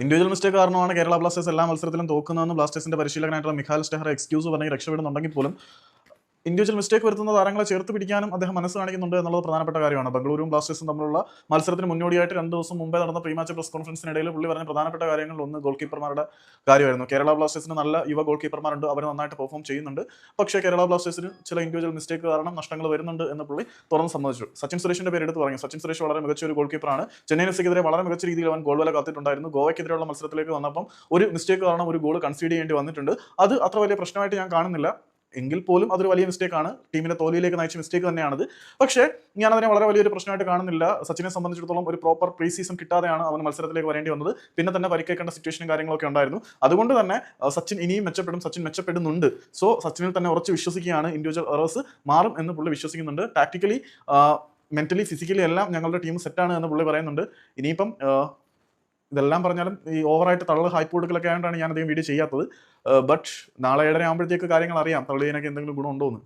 Individual mistake കാരണമാണ് Kerala Blasters എല്ലാ മത്സരത്തിലും തോക്കുന്നതെന്ന് ബ്ലാസ്റ്റേഴ്സിന്റെ പരിശീലകനായിട്ടുള്ള മിഖാൽ സ്റ്റെഹർ എക്സ്ക്യൂസ് പറഞ്ഞ് രക്ഷപ്പെടുന്നുണ്ടെങ്കിൽ പോലും ഇൻഡിവിജ്വൽ മിസ്റ്റേക്ക് വരുത്തുന്ന താരങ്ങളെ ചേർത്ത് പിടിക്കാനും അദ്ദേഹം മനസ്സ് കാണിക്കുന്നുണ്ട് എന്നുള്ളത് പ്രധാനപ്പെട്ട കാര്യമാണ്. ബംഗളൂരും ബ്ലാസ്റ്റേഴ്സും തമ്മിലുള്ള മത്സരത്തിന് മുന്നോടിയായിട്ട് 2 ദിവസം മുമ്പേ നടന്ന പ്രീ മാച്ച് പ്രസ് കോൺഫറൻസിനിടയിൽ പുള്ളി പറഞ്ഞ പ്രധാനപ്പെട്ട കാര്യങ്ങളിൽ ഒന്ന് ഗോൾ കീപ്പർമാരുടെ കാര്യമായിരുന്നു. കേരള ബ്ലാസ്റ്റേഴ്സിന് നല്ല യുവ ഗോൾ കീപ്പർമാരുണ്ട്, അവർ നന്നായിട്ട് പെർഫോം ചെയ്യുന്നുണ്ട്. പക്ഷേ കേരള ബ്ലാസ്റ്റേഴ്സിന് ചില ഇൻഡിവിജ്വൽ മിസ്റ്റേക്ക് കാരണം നഷ്ടങ്ങൾ വരുന്നുണ്ട് എന്ന് പുള്ളി തുറന്ന് സമ്മതിച്ചു. സച്ചിൻ സുരേഷിന്റെ പേര് എടുത്ത് പറഞ്ഞു. സച്ചിൻ സുരേഷ് വളരെ മികച്ച ഒരു ഗോൾ കീപ്പറാണ്. ചെന്നൈയിൻ എഫ്സിക്കെതിരെ വളരെ മികച്ച രീതിയിൽ അവൻ ഗോൾ വില കാത്തിട്ടുണ്ടായിരുന്നു. ഗോവയ്ക്കെതിരെയുള്ള മത്സരത്തിലേക്ക് വന്നപ്പം ഒരു മിസ്റ്റേക്ക് കാരണം ഒരു ഗോൾ കൺസീഡ് ചെയ്യേണ്ടി വന്നിട്ടുണ്ട്. അത് അത്ര വലിയ പ്രശ്നമായിട്ട് ഞാൻ കാണുന്നില്ല. എങ്കിൽ പോലും അതൊരു വലിയ മിസ്റ്റേക്കാണ്, ടീമിനെ തോൽവിയിലേക്ക് നയിച്ച മിസ്റ്റേക്ക് തന്നെയാണത്. പക്ഷേ ഞാൻ അതിനെ വളരെ വലിയൊരു പ്രശ്നമായിട്ട് കാണുന്നില്ല. സച്ചിനെ സംബന്ധിച്ചിടത്തോളം ഒരു പ്രോപ്പർ പ്രീ സീസൺ കിട്ടാതെയാണ് അവൻ മത്സരത്തിലേക്ക് വരേണ്ടി വന്നത്. പിന്നെ തന്നെ പരിക്കേൽക്കേണ്ട സിറ്റുവേഷനും കാര്യങ്ങളൊക്കെ ഉണ്ടായിരുന്നു. അതുകൊണ്ട് തന്നെ സച്ചിൻ ഇനിയും മെച്ചപ്പെടും, സച്ചിൻ മെച്ചപ്പെടുന്നുണ്ട്. സോ സച്ചിനിൽ തന്നെ ഉറച്ച് വിശ്വസിക്കുകയാണ്. ഇൻഡിവിജ്വൽ എറേഴ്സ് മാറും എന്ന് പുള്ളി വിശ്വസിക്കുന്നുണ്ട്. ടാക്ടിക്കലി, മെന്റലി, ഫിസിക്കലി എല്ലാം ഞങ്ങളുടെ ടീം സെറ്റാണ് എന്ന് പുള്ളി പറയുന്നുണ്ട്. ഇനിയിപ്പം ഇതെല്ലാം പറഞ്ഞാലും ഈ ഓവറായിട്ട് തള്ളു ഹൈപ്പ് കൊടുക്കലൊക്കെ ആയതുകൊണ്ടാണ് ഞാൻ അധികം വീഡിയോ ചെയ്യാത്തത്. ബട്ട് നാളെ 7:30 ആകുമ്പോഴത്തേക്ക് കാര്യങ്ങൾ അറിയാം തള്ളിയതിനൊക്കെ എന്തെങ്കിലും ഗുണം ഉണ്ടോ എന്ന്.